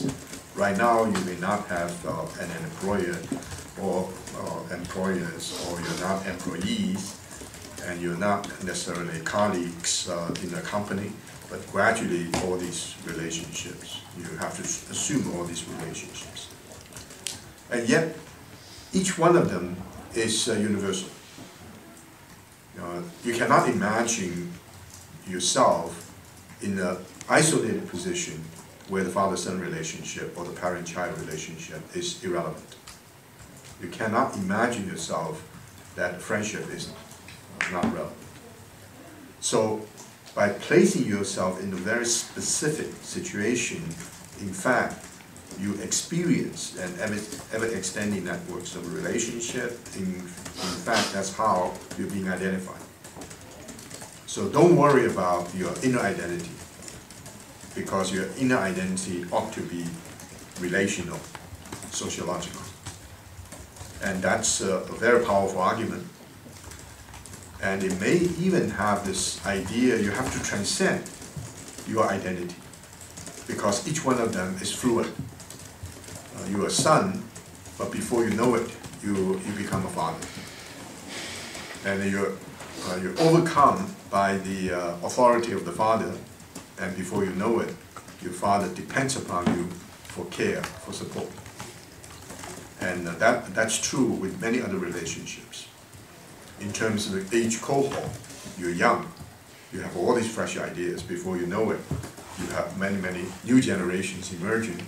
because right now you may not have an employer or employers, or you're not employees, and you're not necessarily colleagues in a company, but gradually all these relationships, you have to assume all these relationships. And yet, each one of them is universal. You cannot imagine yourself in an isolated position where the father-son relationship or the parent-child relationship is irrelevant. You cannot imagine yourself that friendship is not relevant. So, by placing yourself in a very specific situation, in fact, you experience an ever-extending networks of relationship. In fact, that's how you're being identified. So don't worry about your inner identity, because your inner identity ought to be relational, sociological. And that's a very powerful argument. And it may even have this idea you have to transcend your identity, because each one of them is fluid. You're a son, but before you know it, you become a father. And you're overcome by the authority of the father, and before you know it, your father depends upon you for care, for support. And that's true with many other relationships. In terms of the age cohort, you're young, you have all these fresh ideas. Before you know it, you have many, many new generations emerging,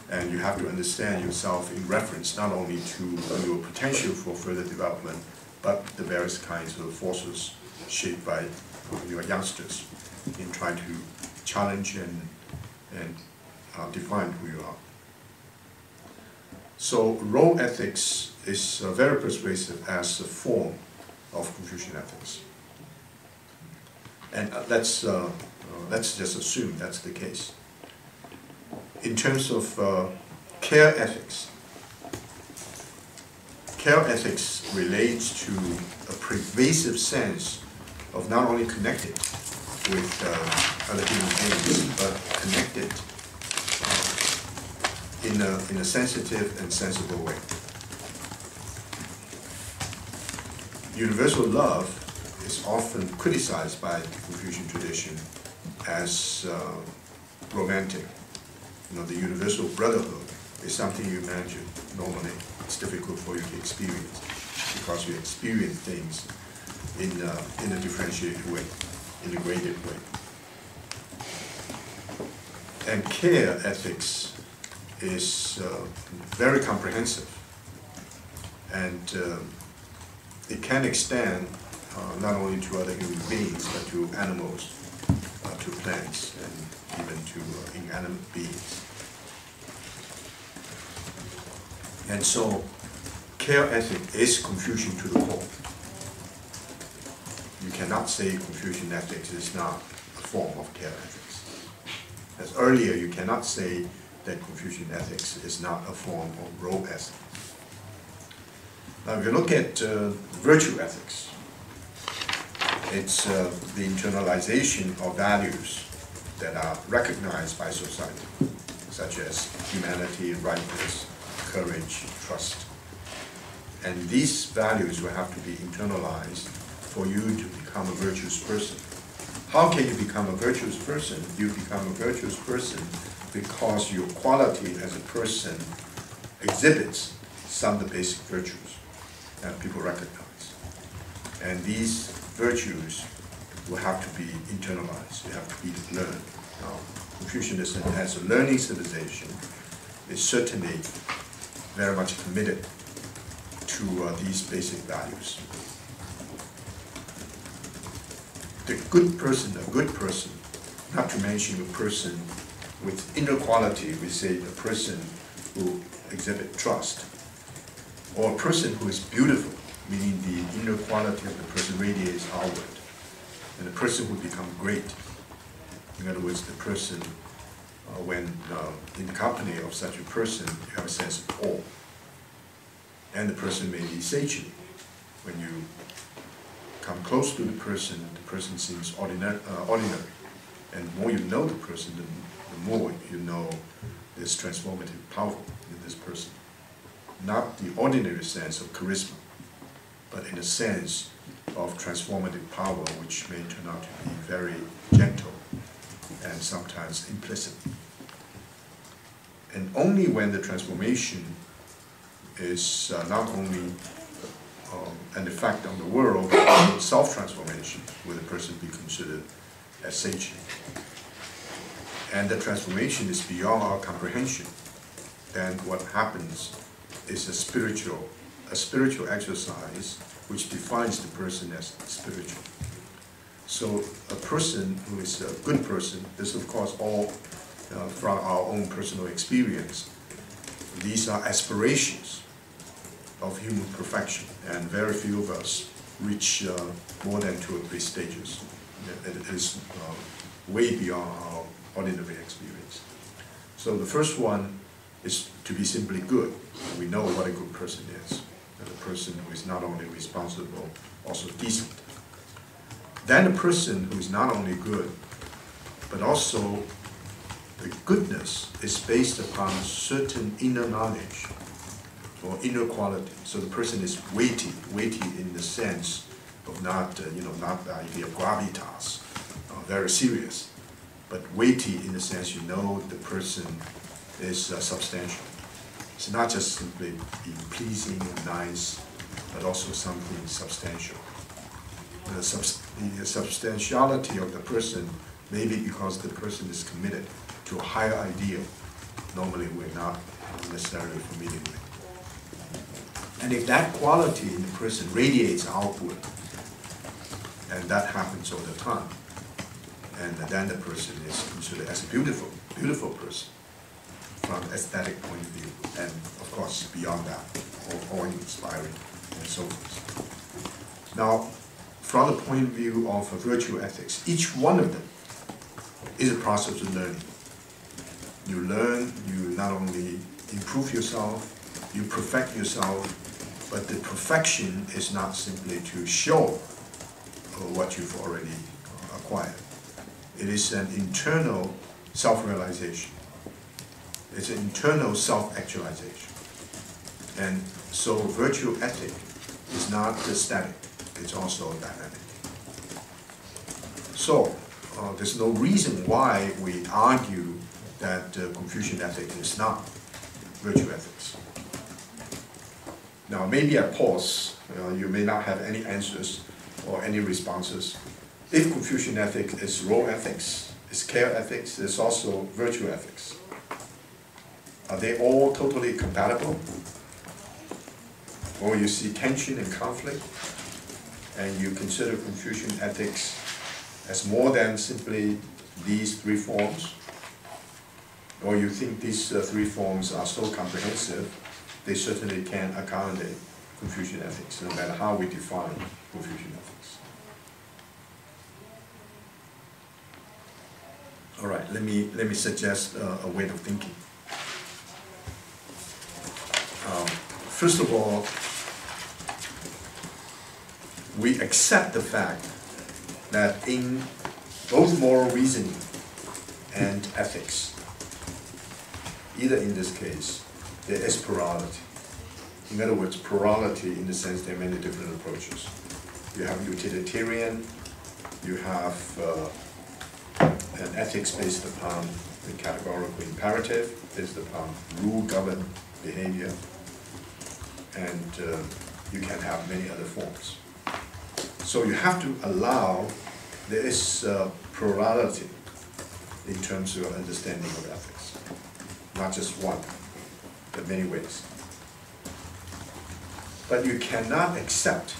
and you have to understand yourself in reference not only to your potential for further development, but the various kinds of forces shaped by your youngsters in trying to challenge and define who you are. So role ethics is very persuasive as a form of Confucian ethics. And let's just assume that's the case. In terms of care ethics relates to a pervasive sense of not only connected with other human beings, but connected in a sensitive and sensible way. Universal love is often criticized by the Confucian tradition as romantic. The universal brotherhood is something you imagine normally. It's difficult for you to experience because you experience things in a differentiated way, integrated way. And care ethics is very comprehensive, and it can extend not only to other human beings, but to animals, to plants, and even to inanimate beings. And so, care ethic is Confucian to the core. You cannot say Confucian ethics is not a form of care ethics. As earlier, you cannot say that Confucian ethics is not a form of role ethics. Now, if you look at virtue ethics, it's the internalization of values that are recognized by society, such as humanity, rightness, courage, trust. And these values will have to be internalized for you to become a virtuous person. How can you become a virtuous person? You become a virtuous person because your quality as a person exhibits some of the basic virtues that people recognize. And these virtues will have to be internalized, they have to be learned. Now, Confucianism as a learning civilization is certainly very much committed to these basic values. The good person, a good person, not to mention a person with inner quality, we say a person who exhibits trust, or a person who is beautiful, meaning the inner quality of the person radiates outward, and a person who becomes great. In other words, the person, when in the company of such a person, you have a sense of awe. And the person may be sagely. When you come close to the person seems ordinary. And the more you know the person, the more you know is transformative, powerful in this person. Not the ordinary sense of charisma, but in a sense of transformative power, which may turn out to be very gentle and sometimes implicit. And only when the transformation is not only an effect on the world, but self-transformation, will the person be considered as sagely. And the transformation is beyond our comprehension. Then what happens is a spiritual exercise which defines the person as spiritual. So a person who is a good person, this of course all from our own personal experience, these are aspirations of human perfection, and very few of us reach more than 2 or 3 stages. It is way beyond our ordinary experience. So the first one is to be simply good. We know what a good person is. And a person who is not only responsible, also decent. Then a person who is not only good, but also the goodness is based upon certain inner knowledge or inner quality. So the person is weighty in the sense of not the idea of gravitas, very serious, but weighty in the sense the person is substantial. It's not just simply being pleasing and nice, but also something substantial. The substantiality of the person may be because the person is committed to a higher ideal. Normally we're not necessarily familiar with. And if that quality in the person radiates outward, and that happens all the time, and then the person is considered as a beautiful person from an aesthetic point of view, and of course beyond that, awe-inspiring and so forth. Now, from the point of view of virtue ethics, each one of them is a process of learning. You learn, you not only improve yourself, you perfect yourself, but the perfection is not simply to show what you've already acquired. It is an internal self-realization. It's an internal self-actualization. And so virtue ethic is not static, it's also dynamic. So there's no reason why we argue that Confucian ethic is not virtue ethics. Now maybe I pause, you may not have any answers or any responses. If Confucian ethics is role ethics, is care ethics, there's also virtue ethics. Are they all totally compatible? Or you see tension and conflict, and you consider Confucian ethics as more than simply these 3 forms? Or you think these 3 forms are so comprehensive, they certainly can accommodate Confucian ethics, no matter how we define Confucian ethics. All right, let me suggest a way of thinking. First of all, we accept the fact that in both moral reasoning and ethics, either in this case, there is plurality. In other words, plurality in the sense there are many different approaches. You have utilitarian, you have an ethics based upon the categorical imperative, based upon rule-governed behavior, and you can have many other forms. So you have to allow there is plurality in terms of your understanding of ethics. Not just one, but many ways. But you cannot accept,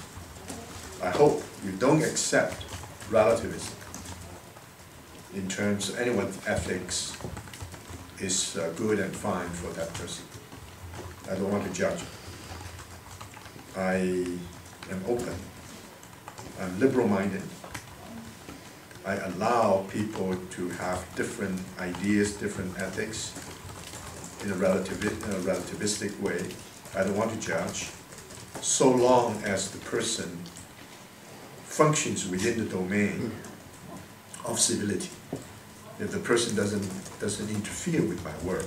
I hope you don't accept relativism in terms of anyone's ethics is good and fine for that person. I don't want to judge. I am open. I'm liberal-minded. I allow people to have different ideas, different ethics in a relativistic way. I don't want to judge, so long as the person functions within the domain of civility. If the person doesn't interfere with my work,